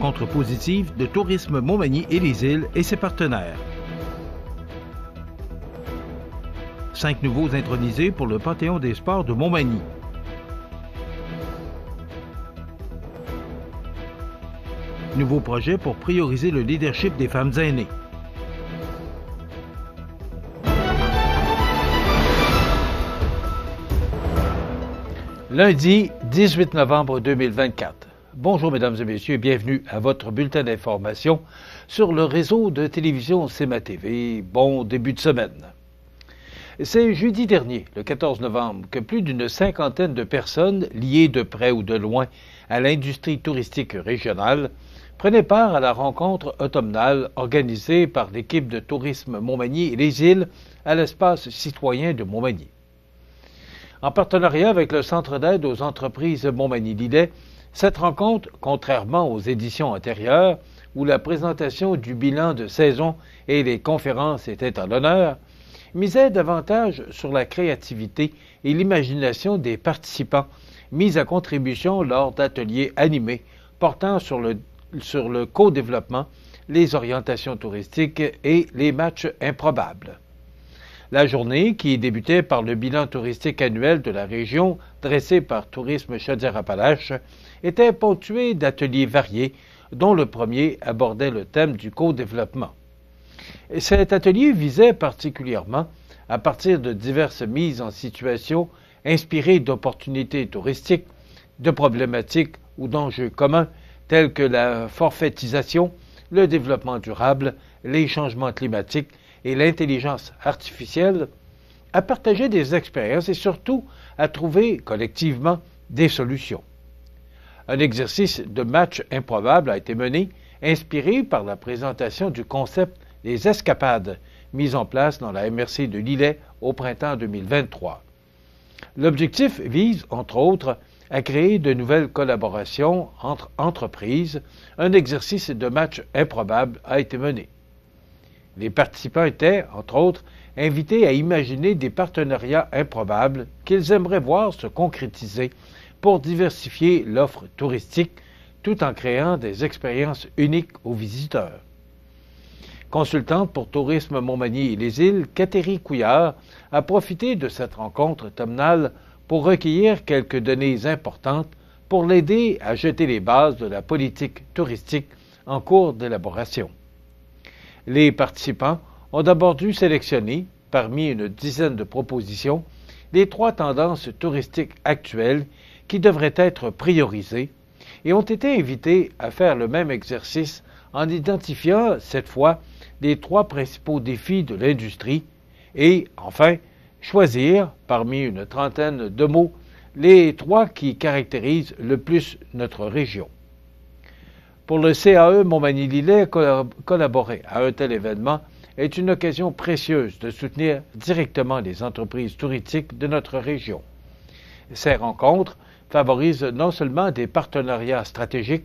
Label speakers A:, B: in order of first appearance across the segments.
A: rencontre positive de Tourisme Montmagny et les îles et ses partenaires. 5 nouveaux intronisés pour le Panthéon des sports de Montmagny. Nouveau projet pour prioriser le leadership des femmes aînées. Lundi 18 novembre 2024. Bonjour mesdames et messieurs, bienvenue à votre bulletin d'information sur le réseau de télévision CMA-TV. Bon début de semaine. C'est jeudi dernier, le 14 novembre, que plus d'une cinquantaine de personnes liées de près ou de loin à l'industrie touristique régionale prenaient part à la rencontre automnale organisée par l'équipe de tourisme Montmagny et les îles à l'espace citoyen de Montmagny. En partenariat avec le Centre d'aide aux entreprises Montmagny-Lillet, cette rencontre, contrairement aux éditions antérieures, où la présentation du bilan de saison et les conférences étaient à l'honneur, misait davantage sur la créativité et l'imagination des participants mis à contribution lors d'ateliers animés portant sur le co-développement, les orientations touristiques et les matchs improbables. La journée, qui débutait par le bilan touristique annuel de la région dressé par Tourisme Chaudière-Appalaches, était ponctuée d'ateliers variés, dont le premier abordait le thème du co-développement. Cet atelier visait particulièrement, à partir de diverses mises en situation inspirées d'opportunités touristiques, de problématiques ou d'enjeux communs tels que la forfaitisation, le développement durable, les changements climatiques et l'intelligence artificielle, à partager des expériences et surtout à trouver collectivement des solutions. Un exercice de match improbable a été mené, inspiré par la présentation du concept des escapades mis en place dans la MRC de Lillet au printemps 2023. L'objectif vise, entre autres, à créer de nouvelles collaborations entre entreprises. Un exercice de match improbable a été mené. Les participants étaient, entre autres, invités à imaginer des partenariats improbables qu'ils aimeraient voir se concrétiser pour diversifier l'offre touristique tout en créant des expériences uniques aux visiteurs. Consultante pour Tourisme Montmagny et les îles, Catherine Couillard a profité de cette rencontre automnale pour recueillir quelques données importantes pour l'aider à jeter les bases de la politique touristique en cours d'élaboration. Les participants ont d'abord dû sélectionner, parmi une dizaine de propositions, les 3 tendances touristiques actuelles qui devraient être priorisées et ont été invités à faire le même exercice en identifiant, cette fois, les 3 principaux défis de l'industrie et, enfin, choisir, parmi une trentaine de mots, les 3 qui caractérisent le plus notre région. Pour le CAE Montmagny-Lillet, collaborer à un tel événement est une occasion précieuse de soutenir directement les entreprises touristiques de notre région. Ces rencontres favorisent non seulement des partenariats stratégiques,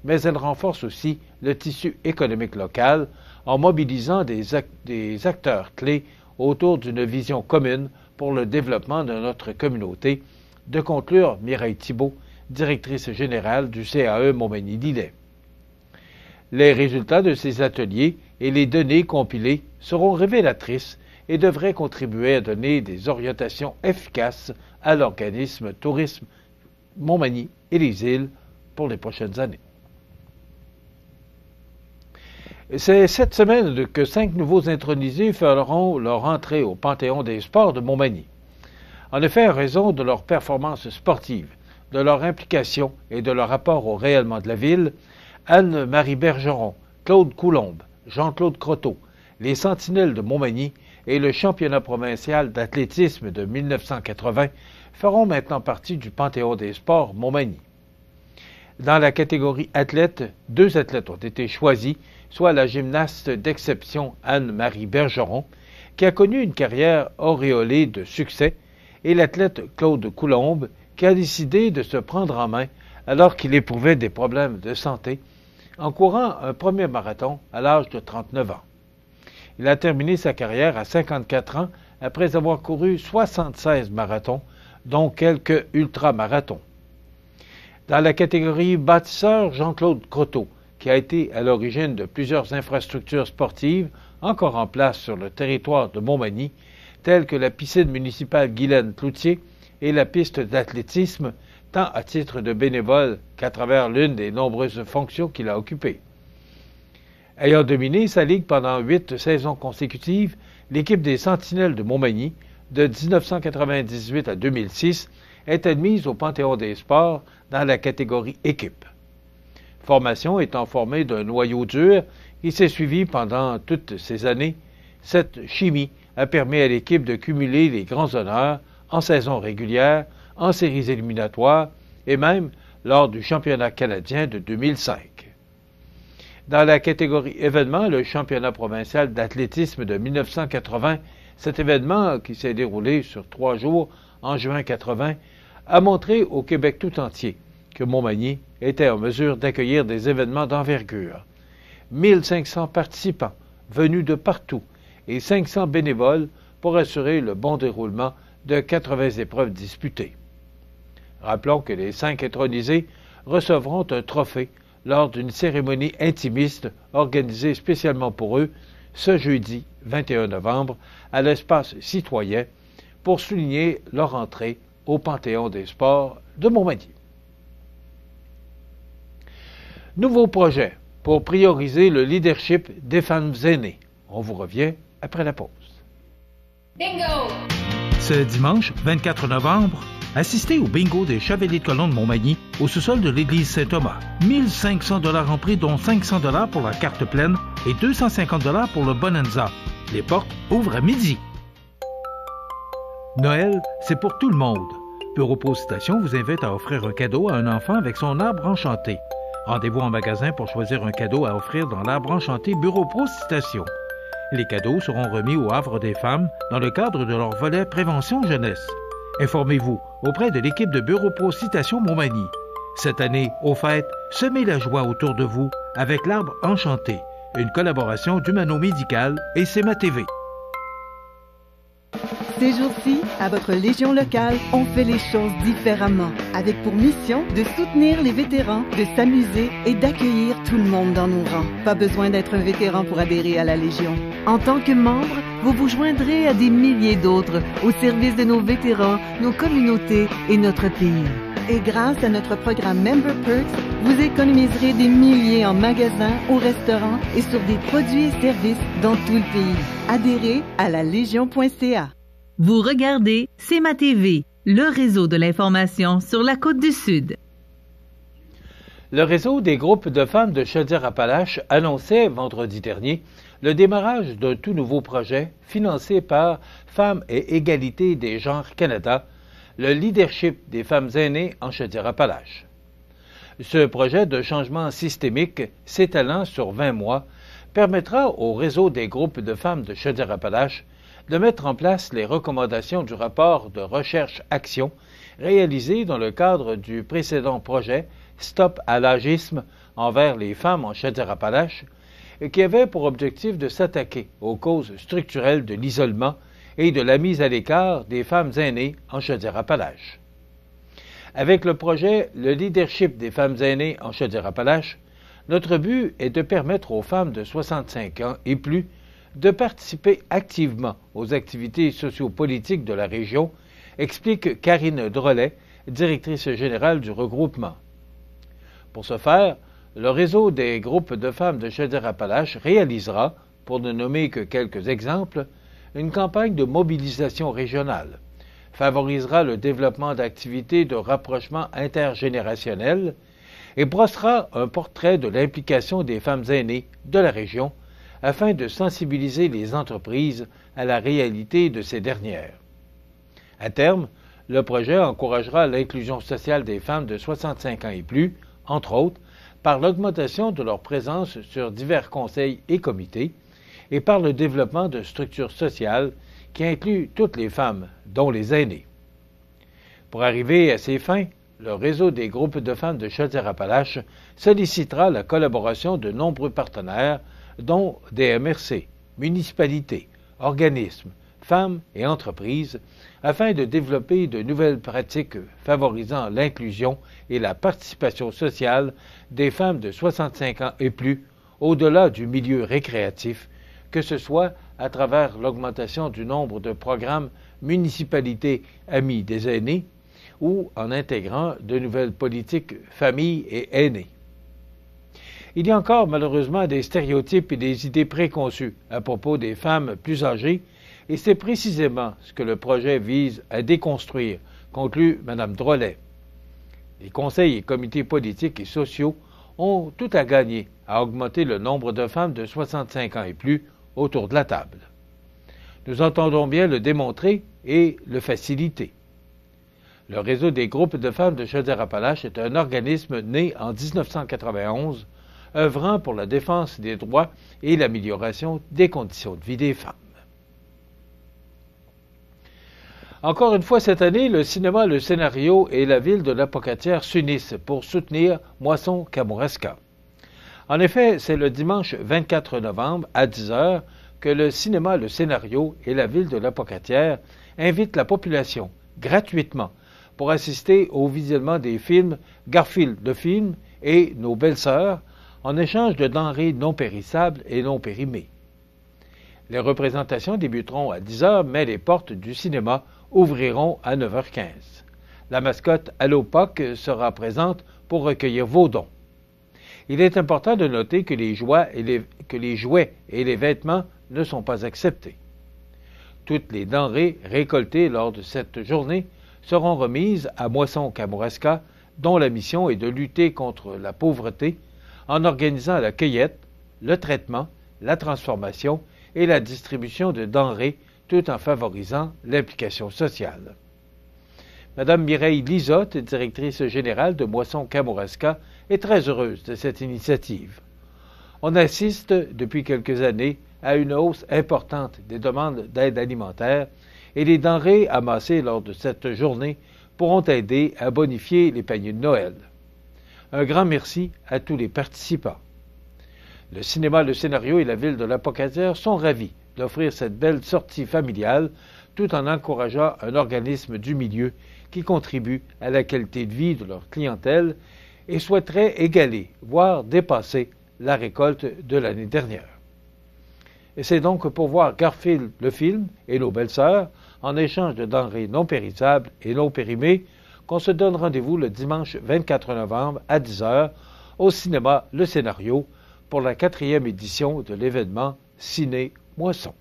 A: mais elles renforcent aussi le tissu économique local en mobilisant des acteurs clés autour d'une vision commune pour le développement de notre communauté, de conclure Mireille Thibault, directrice générale du CAE Montmagny-Lillet. Les résultats de ces ateliers et les données compilées seront révélatrices et devraient contribuer à donner des orientations efficaces à l'organisme Tourisme Montmagny et les îles pour les prochaines années. C'est cette semaine que 5 nouveaux intronisés feront leur entrée au Panthéon des sports de Montmagny. En effet, en raison de leur performance sportive, de leur implication et de leur rapport au rayonnement de la ville, Anne-Marie Bergeron, Claude Coulombe, Jean-Claude Croteau, les Sentinelles de Montmagny et le championnat provincial d'athlétisme de 1980 feront maintenant partie du Panthéon des sports Montmagny. Dans la catégorie athlètes, 2 athlètes ont été choisis, soit la gymnaste d'exception Anne-Marie Bergeron, qui a connu une carrière auréolée de succès, et l'athlète Claude Coulombe, qui a décidé de se prendre en main alors qu'il éprouvait des problèmes de santé, en courant un premier marathon à l'âge de 39 ans. Il a terminé sa carrière à 54 ans après avoir couru 76 marathons, dont quelques ultramarathons. Dans la catégorie bâtisseur, Jean-Claude Croteau, qui a été à l'origine de plusieurs infrastructures sportives encore en place sur le territoire de Montmagny, telles que la piscine municipale Guylaine Cloutier et la piste d'athlétisme, tant à titre de bénévole qu'à travers l'une des nombreuses fonctions qu'il a occupées. Ayant dominé sa ligue pendant 8 saisons consécutives, l'équipe des Sentinelles de Montmagny, de 1998 à 2006, est admise au Panthéon des sports dans la catégorie équipe. Formation étant formée d'un noyau dur qui s'est suivi pendant toutes ces années, cette chimie a permis à l'équipe de cumuler les grands honneurs en saison régulière, en séries éliminatoires et même lors du championnat canadien de 2005. Dans la catégorie événements, le championnat provincial d'athlétisme de 1980, cet événement qui s'est déroulé sur 3 jours en juin 80, a montré au Québec tout entier que Montmagny était en mesure d'accueillir des événements d'envergure. 1500 participants venus de partout et 500 bénévoles pour assurer le bon déroulement de 80 épreuves disputées. Rappelons que les 5 intronisés recevront un trophée lors d'une cérémonie intimiste organisée spécialement pour eux ce jeudi 21 novembre à l'espace citoyen pour souligner leur entrée au Panthéon des sports de Montmagny. Nouveau projet pour prioriser le leadership des femmes aînées. On vous revient après la pause.
B: Bingo!
C: Ce dimanche 24 novembre, assistez au bingo des Chevaliers de Colomb de Montmagny au sous-sol de l'église Saint-Thomas. 1500 $ en prix, dont 500 $ pour la carte pleine et 250 $ pour le Bonanza. Les portes ouvrent à midi. Noël, c'est pour tout le monde. Bureau Pro Citation vous invite à offrir un cadeau à un enfant avec son arbre enchanté. Rendez-vous en magasin pour choisir un cadeau à offrir dans l'arbre enchanté Bureau Pro Citation. Les cadeaux seront remis au Havre des femmes dans le cadre de leur volet Prévention Jeunesse. Informez-vous auprès de l'équipe de Bureau Pro Citation Montmagny. Cette année, aux fêtes, semez la joie autour de vous avec l'arbre enchanté, une collaboration d'Humano Médical et CEMA TV.
D: Ces jours-ci, à votre Légion locale, on fait les choses différemment, avec pour mission de soutenir les vétérans, de s'amuser et d'accueillir tout le monde dans nos rangs. Pas besoin d'être un vétéran pour adhérer à la Légion. En tant que membre, vous vous joindrez à des milliers d'autres au service de nos vétérans, nos communautés et notre pays. Et grâce à notre programme Member Perks, vous économiserez des milliers en magasins, au restaurant et sur des produits et services dans tout le pays. Adhérez à la Légion.ca.
E: Vous regardez CEMA TV, le réseau de l'information sur la Côte-du-Sud.
A: Le réseau des groupes de femmes de Chaudière-Appalaches annonçait vendredi dernier le démarrage d'un tout nouveau projet financé par Femmes et Égalité des genres Canada, le leadership des femmes aînées en Chaudière-Appalaches. Ce projet de changement systémique s'étalant sur 20 mois permettra au réseau des groupes de femmes de Chaudière-Appalaches de mettre en place les recommandations du rapport de recherche-action réalisé dans le cadre du précédent projet Stop à l'agisme envers les femmes en Chaudière-Appalaches, qui avait pour objectif de s'attaquer aux causes structurelles de l'isolement et de la mise à l'écart des femmes aînées en Chaudière-Appalaches. Avec le projet Le leadership des femmes aînées en Chaudière-Appalaches, notre but est de permettre aux femmes de 65 ans et plus de participer activement aux activités sociopolitiques de la région, explique Karine Drolet, directrice générale du regroupement. Pour ce faire, le réseau des groupes de femmes de Chaudière-Appalaches réalisera, pour ne nommer que quelques exemples, une campagne de mobilisation régionale, favorisera le développement d'activités de rapprochement intergénérationnel et brossera un portrait de l'implication des femmes aînées de la région afin de sensibiliser les entreprises à la réalité de ces dernières. À terme, le projet encouragera l'inclusion sociale des femmes de 65 ans et plus, entre autres, par l'augmentation de leur présence sur divers conseils et comités, et par le développement de structures sociales qui incluent toutes les femmes, dont les aînées. Pour arriver à ces fins, le réseau des groupes de femmes de Chaudière-Appalaches sollicitera la collaboration de nombreux partenaires, dont des MRC, municipalités, organismes, femmes et entreprises afin de développer de nouvelles pratiques favorisant l'inclusion et la participation sociale des femmes de 65 ans et plus au-delà du milieu récréatif, que ce soit à travers l'augmentation du nombre de programmes municipalités amies des aînés ou en intégrant de nouvelles politiques famille et aînés. Il y a encore malheureusement des stéréotypes et des idées préconçues à propos des femmes plus âgées, et c'est précisément ce que le projet vise à déconstruire, conclut Mme Drolet. Les conseils et comités politiques et sociaux ont tout à gagner à augmenter le nombre de femmes de 65 ans et plus autour de la table. Nous entendons bien le démontrer et le faciliter. Le réseau des groupes de femmes de Chaudière-Appalaches est un organisme né en 1991, œuvrant pour la défense des droits et l'amélioration des conditions de vie des femmes. Encore une fois cette année, le cinéma, le scénario et la ville de l'Apocatière s'unissent pour soutenir Moisson-Kamouraska. En effet, c'est le dimanche 24 novembre à 10h que le cinéma, le scénario et la ville de l'Apocatière invitent la population gratuitement pour assister au visionnement des films Garfield le film et Nos belles-sœurs en échange de denrées non périssables et non périmées. Les représentations débuteront à 10h, mais les portes du cinéma ouvriront à 9h15. La mascotte Allopoc sera présente pour recueillir vos dons. Il est important de noter que les jouets et les vêtements ne sont pas acceptés. Toutes les denrées récoltées lors de cette journée seront remises à Moisson-Kamouraska, dont la mission est de lutter contre la pauvreté en organisant la cueillette, le traitement, la transformation et la distribution de denrées tout en favorisant l'implication sociale. Mme Mireille Lisotte, directrice générale de Moisson-Kamouraska, est très heureuse de cette initiative. On assiste depuis quelques années à une hausse importante des demandes d'aide alimentaire et les denrées amassées lors de cette journée pourront aider à bonifier les paniers de Noël. Un grand merci à tous les participants. Le cinéma, le scénario et la ville de l'Apocatière sont ravis d'offrir cette belle sortie familiale tout en encourageant un organisme du milieu qui contribue à la qualité de vie de leur clientèle et souhaiterait égaler, voire dépasser, la récolte de l'année dernière. Et c'est donc pour voir Garfield le film et Nos belles-sœurs, en échange de denrées non périssables et non périmées, qu'on se donne rendez-vous le dimanche 24 novembre à 10h au cinéma Le Scénario pour la 4e édition de l'événement Ciné Moisson.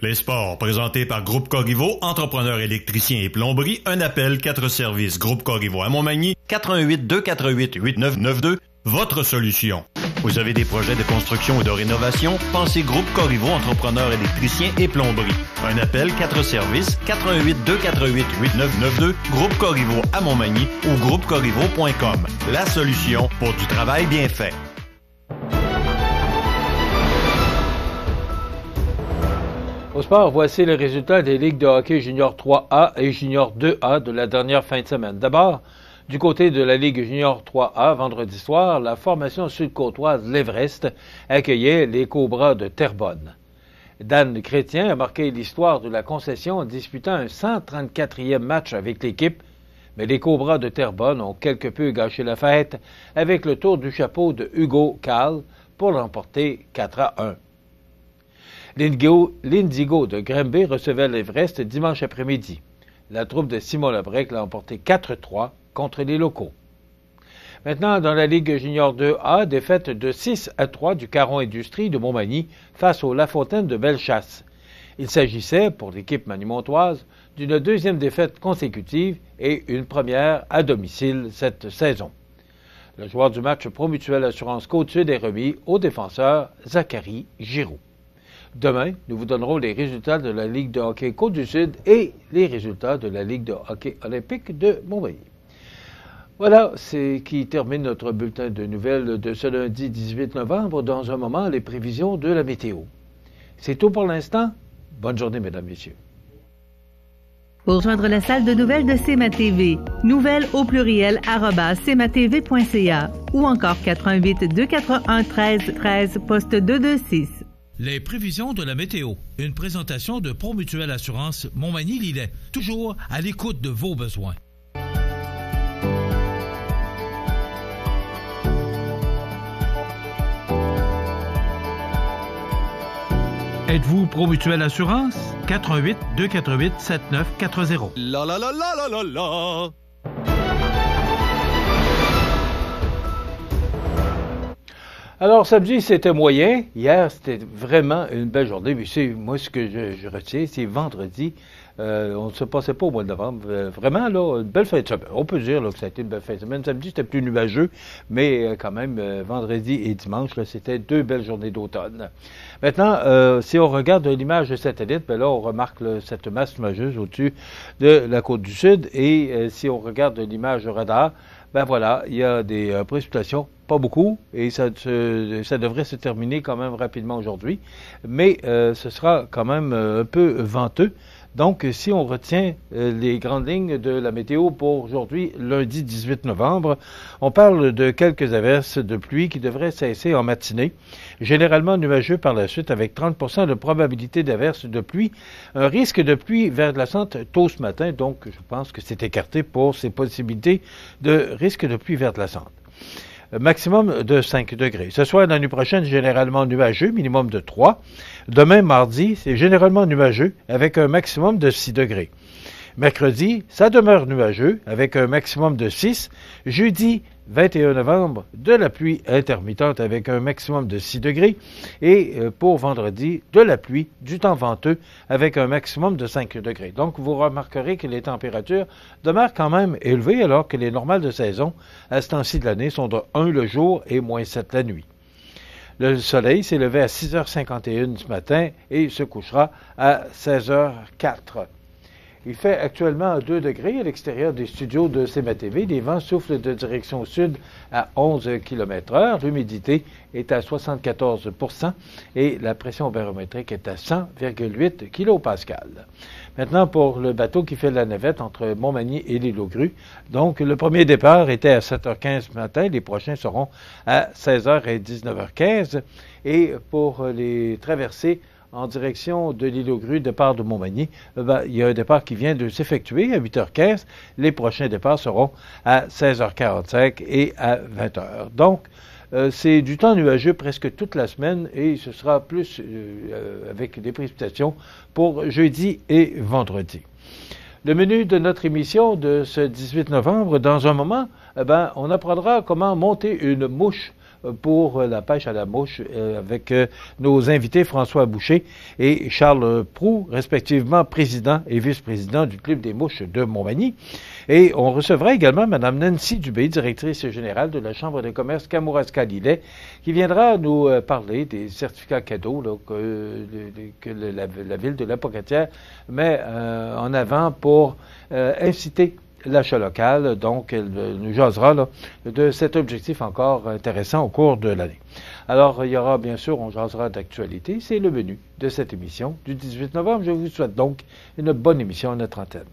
F: Les sports, présentés par Groupe Corriveau, entrepreneurs électriciens et plomberie, un appel, 4 services. Groupe Corriveau à Montmagny, 418-248-8992, votre solution. Vous avez des projets de construction ou de rénovation? Pensez Groupe Corriveau, entrepreneurs électriciens et plomberie. Un appel, 4 services, 418-248-8992, Groupe Corriveau à Montmagny ou groupecorriveau.com. La solution pour du travail bien fait.
A: Au sport, voici les résultats des ligues de hockey junior 3A et junior 2A de la dernière fin de semaine. D'abord, du côté de la Ligue junior 3A, vendredi soir, la formation sud-côtoise l'Everest accueillait les Cobras de Terrebonne. Dan Chrétien a marqué l'histoire de la concession en disputant un 134e match avec l'équipe, mais les Cobras de Terrebonne ont quelque peu gâché la fête avec le tour du chapeau de Hugo Cahl pour l'emporter 4-1. L'Indigo de Granby recevait l'Everest dimanche après-midi. La troupe de Simon Labrec l'a emporté 4-3 contre les locaux. Maintenant, dans la Ligue junior 2A, défaite de 6-3 du Caron Industrie de Montmagny face au La Fontaine de Bellechasse. Il s'agissait, pour l'équipe manimontoise, d'une deuxième défaite consécutive et une première à domicile cette saison. Le joueur du match Promutuelle Assurance Côte-Sud est remis au défenseur Zachary Giroux. Demain, nous vous donnerons les résultats de la Ligue de hockey Côte-du-Sud et les résultats de la Ligue de hockey olympique de Montmagny. Voilà, c'est qui termine notre bulletin de nouvelles de ce lundi 18 novembre. Dans un moment, les prévisions de la météo. C'est tout pour l'instant. Bonne journée, mesdames, messieurs.
E: Pour rejoindre la salle de nouvelles de CMA-TV, nouvelles au pluriel @cmatv.ca ou encore 88 241 13 13 poste 226.
C: Les prévisions de la météo. Une présentation de Promutuelle Assurance Montmagny-Lillet. Toujours à l'écoute de vos besoins. Êtes-vous Promutuelle Assurance? 418-248-7940.
F: La la la la la la la.
A: Alors, samedi, c'était moyen. Hier, c'était vraiment une belle journée. Mais c'est, moi, ce que je retiens, c'est vendredi. On ne se passait pas au mois de novembre. Vraiment, là, une belle fin de semaine. On peut dire là, que ça a été une belle fin de semaine. Samedi, c'était plus nuageux, mais quand même, vendredi et dimanche, là, c'était deux belles journées d'automne. Maintenant, si on regarde l'image de satellite, ben là, on remarque cette masse nuageuse au-dessus de la côte du Sud. Et si on regarde l'image radar, ben voilà, il y a des précipitations, pas beaucoup, et ça devrait se terminer quand même rapidement aujourd'hui, mais ce sera quand même un peu venteux. Donc, si on retient les grandes lignes de la météo pour aujourd'hui, lundi 18 novembre, on parle de quelques averses de pluie qui devraient cesser en matinée, généralement nuageux par la suite avec 30% de probabilité d'averses de pluie, un risque de pluie verglaçante tôt ce matin, donc je pense que c'est écarté pour ces possibilités de risque de pluie verglaçante. Maximum de 5 degrés. Ce soir, la nuit prochaine, généralement nuageux, minimum de 3. Demain, mardi, c'est généralement nuageux, avec un maximum de 6 degrés. Mercredi, ça demeure nuageux, avec un maximum de 6. Jeudi, 21 novembre, de la pluie intermittente avec un maximum de 6 degrés. Et pour vendredi, de la pluie, du temps venteux avec un maximum de 5 degrés. Donc, vous remarquerez que les températures demeurent quand même élevées alors que les normales de saison à ce temps-ci de l'année sont de 1 le jour et moins 7 la nuit. Le soleil s'est levé à 6h51 ce matin et se couchera à 16h04. Il fait actuellement 2 degrés à l'extérieur des studios de CMA-TV. Les vents soufflent de direction sud à 11 km/h. L'humidité est à 74 % et la pression barométrique est à 100,8 kPa. Maintenant, pour le bateau qui fait la navette entre Montmagny et l'île aux Grues. Donc, le premier départ était à 7h15 ce matin. Les prochains seront à 16h et 19h15. Et pour les traversées, en direction de l'île aux Grues, départ de Montmagny, il y a un départ qui vient de s'effectuer à 8h15. Les prochains départs seront à 16h45 et à 20h. Donc, c'est du temps nuageux presque toute la semaine et ce sera plus avec des précipitations pour jeudi et vendredi. Le menu de notre émission de ce 18 novembre, dans un moment, on apprendra comment monter une mouche pour la pêche à la mouche avec nos invités François Boucher et Charles Proux, respectivement président et vice-président du Club des mouches de Montmagny. Et on recevra également Mme Nancy Dubé, directrice générale de la Chambre de commerce Kamouraska-Lillet, qui viendra nous parler des certificats cadeaux là, que la ville de La-Pocatière met en avant pour inciter l'achat local. Donc, elle nous jasera là, de cet objectif encore intéressant au cours de l'année. Alors, il y aura bien sûr, on jasera d'actualité. C'est le menu de cette émission du 18 novembre. Je vous souhaite donc une bonne émission à notre antenne.